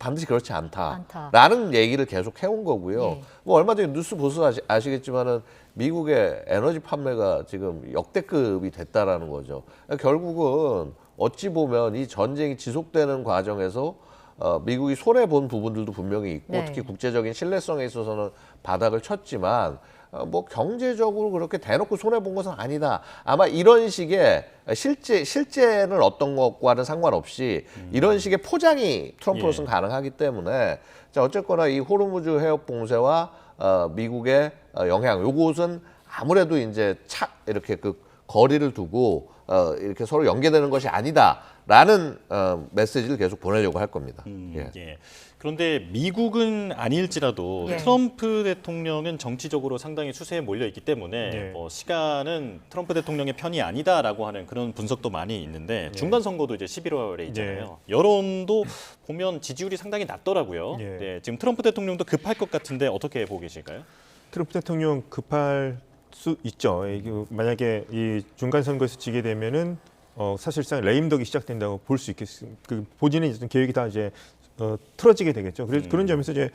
S3: 반드시 그렇지 않다라는
S2: 않다.
S3: 얘기를 계속 해온 거고요.
S2: 예.
S3: 뭐 얼마 전에 뉴스 보셔서 아시겠지만은 미국의 에너지 판매가 지금 역대급이 됐다라는 거죠. 결국은 어찌 보면 이 전쟁이 지속되는 과정에서 미국이 손해 본 부분들도 분명히 있고,
S2: 네.
S3: 특히 국제적인 신뢰성에 있어서는 바닥을 쳤지만 뭐 경제적으로 그렇게 대놓고 손해 본 것은 아니다. 아마 이런 식의 실제는 어떤 것과는 상관없이 이런 식의 포장이 트럼프로서는 가능하기 때문에, 자 어쨌거나 이 호르무즈 해협 봉쇄와 미국의 영향, 요것은 아무래도 이제 이렇게 그 거리를 두고 이렇게 서로 연계되는 것이 아니다라는 메시지를 계속 보내려고 할 겁니다. 예.
S1: 예. 그런데 미국은 아닐지라도
S2: 예.
S1: 트럼프 대통령은 정치적으로 상당히 수세에 몰려 있기 때문에
S4: 예.
S1: 시간은 트럼프 대통령의 편이 아니다라고 하는 그런 분석도 많이 있는데 중간 선거도 이제 11월에 있잖아요. 여론도 보면 지지율이 상당히 낮더라고요.
S4: 예.
S1: 네, 지금 트럼프 대통령도 급할 것 같은데 어떻게 보고 계실까요?
S4: 트럼프 대통령 급할 수 있죠. 만약에 이 중간 선거에서 지게 되면은 사실상 레임덕이 시작된다고 볼 수 있겠습니다. 그 본인의 계획이 다 이제 틀어지게 되겠죠. 그래서 그런 점에서 이제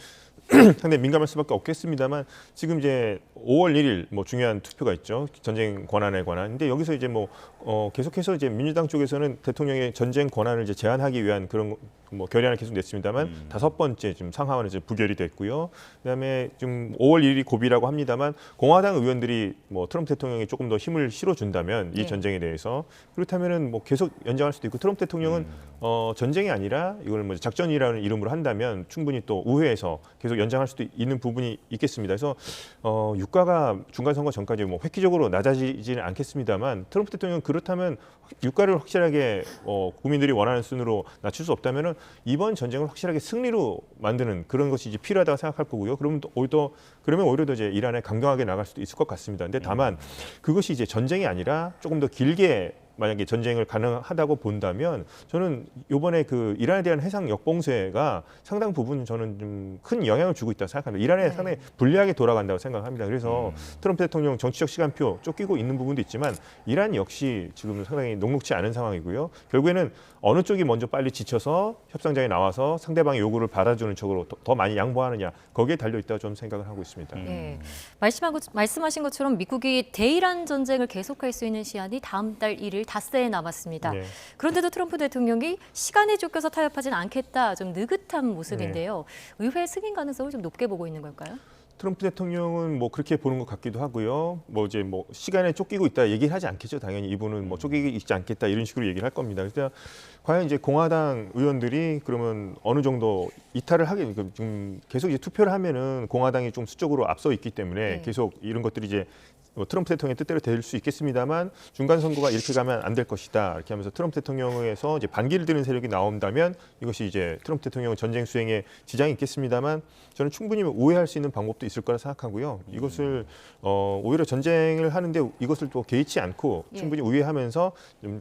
S4: 상당히 민감할 수밖에 없겠습니다만 지금 이제 5월 1일 뭐 중요한 투표가 있죠. 전쟁 권한에 관한. 근데 여기서 이제 뭐 계속해서 이제 민주당 쪽에서는 대통령의 전쟁 권한을 이제 제한하기 위한 그런 뭐 결의안을 계속 냈습니다만 5번째 지금 상하원에서 이제 부결이 됐고요. 그다음에 지금 5월 1일이 고비라고 합니다만 공화당 의원들이 뭐 트럼프 대통령이 조금 더 힘을 실어준다면 이
S2: 네.
S4: 전쟁에 대해서 그렇다면은 뭐 계속 연장할 수도 있고 트럼프 대통령은 전쟁이 아니라 이걸 뭐 작전이라는 이름으로 한다면 충분히 또 의회에서 계속 연장할 수도 있는 부분이 있겠습니다. 그래서 유가가 중간 선거 전까지 뭐 획기적으로 낮아지지는 않겠습니다만 트럼프 대통령 그렇다면 유가를 확실하게 국민들이 원하는 순으로 낮출 수 없다면은 이번 전쟁을 확실하게 승리로 만드는 그런 것이 이제 필요하다고 생각할 거고요. 그러면 오히려 더 이제 이란에 강경하게 나갈 수도 있을 것 같습니다. 근데 다만 그것이 이제 전쟁이 아니라 조금 더 길게 만약에 전쟁을 가능하다고 본다면 저는 이번에 그 이란에 대한 해상 역봉쇄가 상당 부분 저는 좀 큰 영향을 주고 있다고 생각합니다. 이란에 상당히 불리하게 돌아간다고 생각합니다. 그래서 트럼프 대통령 정치적 시간표 쫓기고 있는 부분도 있지만 이란 역시 지금 상당히 녹록지 않은 상황이고요. 결국에는 어느 쪽이 먼저 빨리 지쳐서 협상장에 나와서 상대방의 요구를 받아주는 쪽으로 더 많이 양보하느냐 거기에 달려 있다고 좀 생각을 하고 있습니다.
S2: 네. 말씀하신 것처럼 미국이 대이란 전쟁을 계속할 수 있는 시한이 다음 달 1일 닷새에 남았습니다.
S4: 네.
S2: 그런데도 트럼프 대통령이 시간에 쫓겨서 타협하진 않겠다, 좀 느긋한 모습인데요. 의회 승인 가능성을 좀 높게 보고 있는 걸까요?
S4: 트럼프 대통령은 뭐 그렇게 보는 것 같기도 하고요. 뭐 이제 뭐 시간에 쫓기고 있다 얘기를 하지 않겠죠. 당연히 이분은 뭐 쫓기고 있지 않겠다 이런 식으로 얘기를 할 겁니다. 그래서 과연 이제 공화당 의원들이 그러면 어느 정도 이탈을 하게 지금 계속 이제 투표를 하면은 공화당이 좀 수적으로 앞서 있기 때문에 계속 이런 것들이 이제 뭐 트럼프 대통령의 뜻대로 될 수 있겠습니다만 중간 선거가 이렇게 가면 안 될 것이다 이렇게 하면서 트럼프 대통령에서 이제 반기를 드는 세력이 나온다면 이것이 이제 트럼프 대통령 전쟁 수행에 지장이 있겠습니다만 저는 충분히 우회할 수 있는 방법도 있을 거라 생각하고요. 이것을 오히려 전쟁을 하는데 이것을 또 개의치 않고 충분히 우회하면서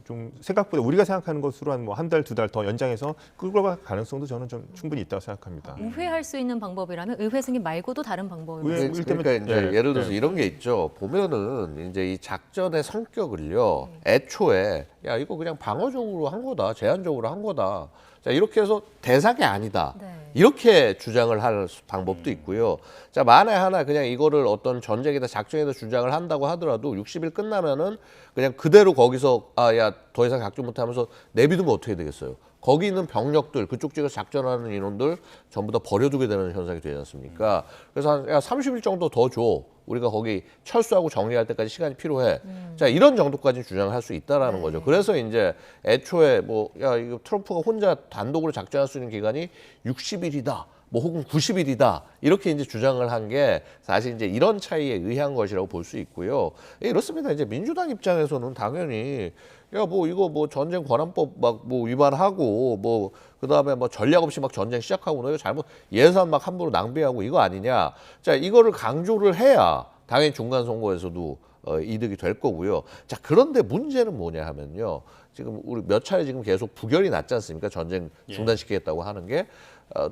S4: 좀 생각보다 우리가 생각하는 것으로 한 뭐 한 달, 두 달 더 연장해서 끌고 갈 가능성도 저는 좀 충분히 있다고 생각합니다.
S2: 우회할 수 있는 방법이라면 의회 승인 말고도 다른 방법이
S4: 의회-
S2: 있을까요?
S3: 그러니까 이제
S4: 네,
S3: 예를 들어서
S4: 네.
S3: 이런 게 있죠. 보면은 이제 이 작전의 성격을요. 애초에 야 이거 그냥 방어적으로 한 거다, 제한적으로 한 거다. 자 이렇게 해서 대상이 아니다.
S2: 네.
S3: 이렇게 주장을 할 방법도 있고요. 자 만에 하나 그냥 이거를 어떤 전쟁이다 작전이다 주장을 한다고 하더라도 60일 끝나면은 그냥 그대로 거기서 아 야 더 이상 작전 못해 하면서 내비두면 어떻게 되겠어요? 거기 있는 병력들 그쪽 지역에서 작전하는 인원들 전부 다 버려두게 되는 현상이 되지 않습니까? 그래서 한 30일 정도 더 줘. 우리가 거기 철수하고 정리할 때까지 시간이 필요해. 자 이런 정도까지 주장을 할 수 있다라는 거죠. 그래서 이제 애초에 뭐 야 이거 트럼프가 혼자 단독으로 작전할 수 있는 기간이 60일이다. 뭐 혹은 90일이다 이렇게 이제 주장을 한 게 사실 이제 이런 차이에 의한 것이라고 볼 수 있고요. 이렇습니다. 이제 민주당 입장에서는 당연히 야 뭐 이거 뭐 전쟁 권한법 막 뭐 위반하고 뭐 그다음에 뭐 전략 없이 막 전쟁 시작하고 너 이거 잘못 예산 막 함부로 낭비하고 이거 아니냐. 자 이거를 강조를 해야 당연히 중간 선거에서도 이득이 될 거고요. 자 그런데 문제는 뭐냐 하면요. 지금 우리 몇 차례 지금 계속 부결이 났지 않습니까? 전쟁 중단시키겠다고 하는 게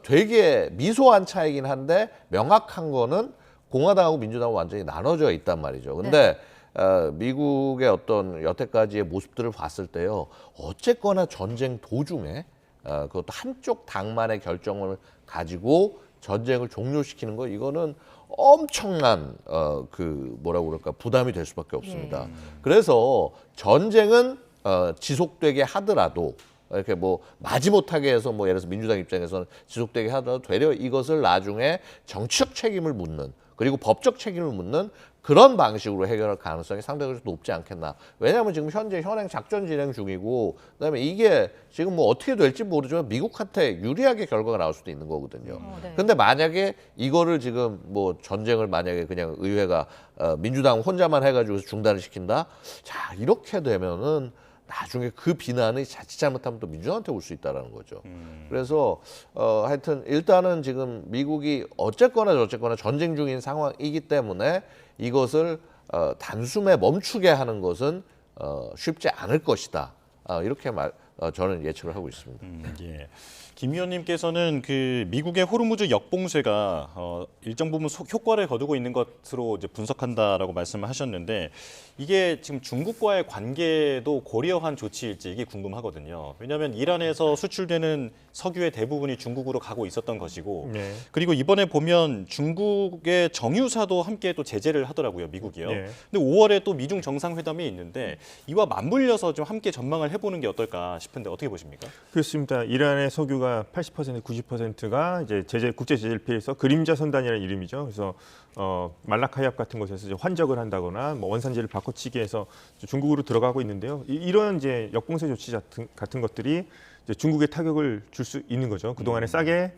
S3: 되게 미소한 차이긴 한데 명확한 거는 공화당하고 민주당은 완전히 나눠져 있단 말이죠. 근데 미국의 어떤 여태까지의 모습들을 봤을 때요. 어쨌거나 전쟁 도중에 그것도 한쪽 당만의 결정을 가지고 전쟁을 종료시키는 거 이거는 엄청난 그 뭐라고 그럴까 부담이 될 수밖에 없습니다. 그래서 전쟁은 지속되게 하더라도 이렇게 뭐 마지못하게 해서 뭐 예를 들어서 민주당 입장에서는 지속되게 하더라도 되려 이것을 나중에 정치적 책임을 묻는 그리고 법적 책임을 묻는 그런 방식으로 해결할 가능성이 상대적으로 높지 않겠나. 왜냐하면 지금 현재 현행 작전 진행 중이고 그다음에 이게 지금 뭐 어떻게 될지 모르지만 미국한테 유리하게 결과가 나올 수도 있는 거거든요.
S2: 네.
S3: 근데 만약에 이거를 지금 뭐 전쟁을 만약에 그냥 의회가 민주당 혼자만 해가지고 중단을 시킨다. 자 이렇게 되면은 나중에 그 비난이 자칫 잘못하면 또 민주당한테 올 수 있다라는 거죠. 그래서 하여튼 일단은 지금 미국이 어쨌거나 저쨌거나 전쟁 중인 상황이기 때문에 이것을 단숨에 멈추게 하는 것은 쉽지 않을 것이다. 이렇게 저는 예측을 하고 있습니다.
S1: 예. 김 위원님께서는 그 미국의 호르무즈 역봉쇄가 일정 부분 효과를 거두고 있는 것으로 이제 분석한다라고 말씀을 하셨는데 이게 지금 중국과의 관계도 고려한 조치일지 이게 궁금하거든요. 왜냐하면 이란에서 수출되는 석유의 대부분이 중국으로 가고 있었던 것이고
S4: 네.
S1: 그리고 이번에 보면 중국의 정유사도 함께 또 제재를 하더라고요, 미국이요.
S4: 네.
S1: 근데 5월에 또 미중 정상회담이 있는데 이와 맞물려서 좀 함께 전망을 해보는 게 어떨까 싶은데 어떻게 보십니까?
S4: 그렇습니다. 이란의 석유가 80% 90%가 이제 국제 제재를 피해서 그림자 선단이라는 이름이죠. 그래서 말라카 해협 같은 곳에서 이제 환적을 한다거나 뭐 원산지를 바꿔치기 해서 중국으로 들어가고 있는데요. 이런 이제 역봉쇄 조치 같은 것들이 이제 중국에 타격을 줄 수 있는 거죠. 그동안에 싸게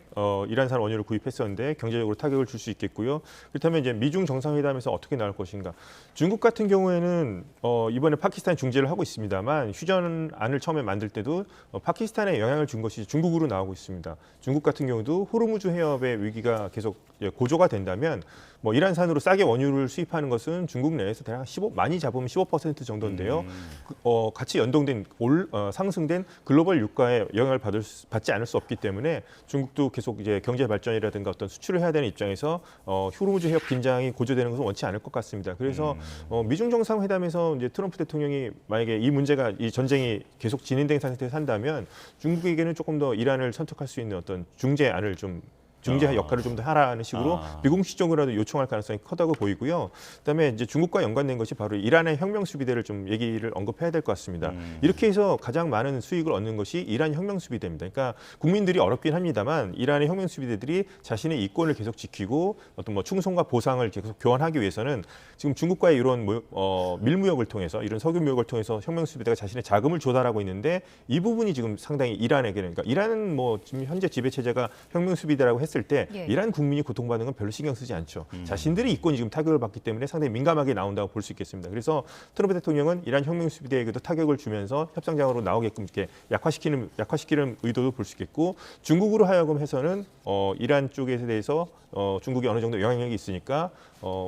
S4: 이란산 원유를 구입했었는데 경제적으로 타격을 줄 수 있겠고요. 그렇다면 이제 미중 정상회담에서 어떻게 나올 것인가? 중국 같은 경우에는 이번에 파키스탄 중재를 하고 있습니다만 휴전안을 처음에 만들 때도 파키스탄에 영향을 준 것이 중국으로 나오고 있습니다. 중국 같은 경우도 호르무즈 해협의 위기가 계속 고조가 된다면 뭐 이란산으로 싸게 원유를 수입하는 것은 중국 내에서 대략 많이 잡으면 15% 정도인데요. 같이 연동된 상승된 글로벌 유가에 영향을 받지 않을 수 없기 때문에 중국도 계속 이제 경제 발전이라든가 어떤 수출을 해야 되는 입장에서 호르무즈 해협 긴장이 고조되는 것은 원치 않을 것 같습니다. 그래서 미중 정상회담에서 이제 트럼프 대통령이 만약에 이 전쟁이 계속 진행된 상태에서 한다면 중국에게는 조금 더 이란을 선택할 수 있는 어떤 중재 역할을 좀 더 하라는 식으로 비공식적으로라도 요청할 가능성이 크다고 보이고요. 그다음에 이제 중국과 연관된 것이 바로 이란의 혁명 수비대를 좀 얘기를 언급해야 될 것 같습니다. 이렇게 해서 가장 많은 수익을 얻는 것이 이란 혁명 수비대입니다. 그러니까 국민들이 어렵긴 합니다만 이란의 혁명 수비대들이 자신의 이권을 계속 지키고 어떤 뭐 충성과 보상을 계속 교환하기 위해서는 지금 중국과의 이런 밀무역을 통해서 이런 석유 무역을 통해서 혁명 수비대가 자신의 자금을 조달하고 있는데 이 부분이 지금 상당히 이란에게는 그러니까 이란은 뭐 지금 현재 지배 체제가 혁명 수비대라고 했을 때
S2: 예.
S4: 이란 국민이 고통받는 건 별로 신경 쓰지 않죠. 자신들의 이권이 지금 타격을 받기 때문에 상당히 민감하게 나온다고 볼 수 있겠습니다. 그래서 트럼프 대통령은 이란 혁명 수비대에게도 타격을 주면서 협상장으로 나오게끔 이렇게 약화시키는 의도도 볼 수 있겠고 중국으로 하여금 해서는 이란 쪽에 대해서 중국이 어느 정도 영향력이 있으니까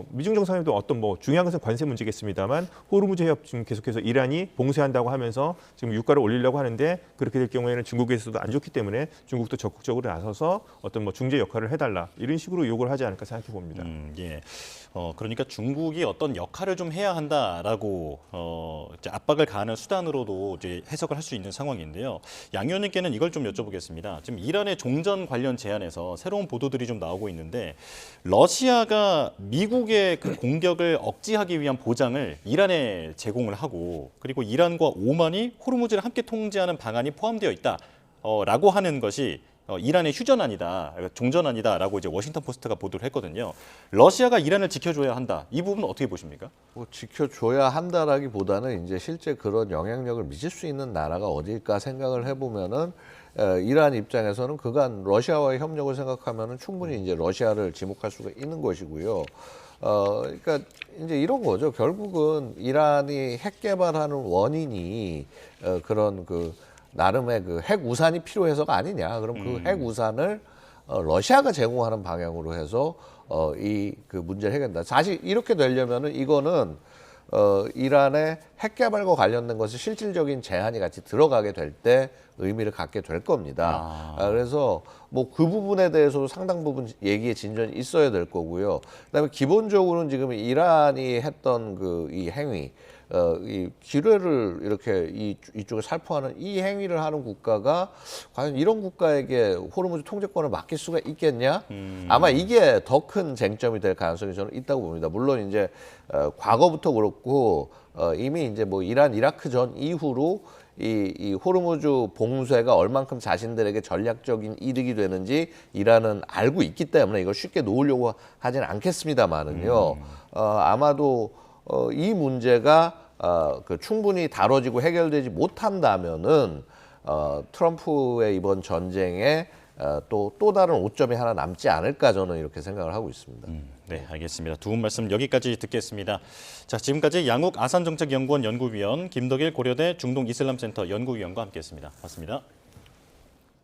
S4: 미중 정상회담도 어떤 뭐 중요한 것은 관세 문제겠습니다만 호르무즈 해협 지금 계속해서 이란이 봉쇄한다고 하면서 지금 유가를 올리려고 하는데 그렇게 될 경우에는 중국에서도 안 좋기 때문에 중국도 적극적으로 나서서 어떤 뭐 중재 역할을 해달라 이런 식으로 요구를 하지 않을까 생각해 봅니다.
S1: 예. 그러니까 중국이 어떤 역할을 좀 해야 한다라고 이제 압박을 가하는 수단으로도 이제 해석을 할 수 있는 상황인데요. 양 의원님께는 이걸 좀 여쭤보겠습니다. 지금 이란의 종전 관련 제안에서 새로운 보도들이 좀 나오고 있는데 러시아가 미국의 그 공격을 억제하기 위한 보장을 이란에 제공을 하고 그리고 이란과 오만이 호르무즈를 함께 통제하는 방안이 포함되어 있다라고 하는 것이 이란의 휴전안이다, 종전안이다라고 이제 워싱턴 포스트가 보도를 했거든요. 러시아가 이란을 지켜줘야 한다. 이 부분은 어떻게 보십니까?
S3: 뭐 지켜줘야 한다라기보다는 이제 실제 그런 영향력을 미칠 수 있는 나라가 어딜까 생각을 해보면은 이란 입장에서는 그간 러시아와의 협력을 생각하면은 충분히 이제 러시아를 지목할 수가 있는 것이고요. 그러니까 이제 이런 거죠. 결국은 이란이 핵 개발하는 원인이 그런 그 나름의 그 핵 우산이 필요해서가 아니냐. 그럼 그 핵 우산을 러시아가 제공하는 방향으로 해서 이 그 문제를 해결한다. 사실 이렇게 되려면은 이거는 이란의 핵 개발과 관련된 것이 실질적인 제한이 같이 들어가게 될 때 의미를 갖게 될 겁니다. 그래서 뭐 그 부분에 대해서도 상당 부분 얘기의 진전이 있어야 될 거고요. 그다음에 기본적으로는 지금 이란이 했던 그 이 행위, 이 기뢰를 이렇게 이쪽에 살포하는 이 행위를 하는 국가가 과연 이런 국가에게 호르무즈 통제권을 맡길 수가 있겠냐? 아마 이게 더 큰 쟁점이 될 가능성이 저는 있다고 봅니다. 물론 이제 과거부터 그렇고 이미 이제 뭐 이란 이라크 전 이후로 이 호르무즈 봉쇄가 얼만큼 자신들에게 전략적인 이득이 되는지 이란은 알고 있기 때문에 이걸 쉽게 놓으려고 하지는 않겠습니다만은요. 아마도 이 문제가 그 충분히 다뤄지고 해결되지 못한다면은 트럼프의 이번 전쟁에 또 다른 오점이 하나 남지 않을까 저는 이렇게 생각을 하고 있습니다.
S1: 네, 알겠습니다. 두 분 말씀 여기까지 듣겠습니다. 자, 지금까지 양욱 아산정책연구원 연구위원 김덕일 고려대 중동이슬람센터 연구위원과 함께했습니다. 고맙습니다.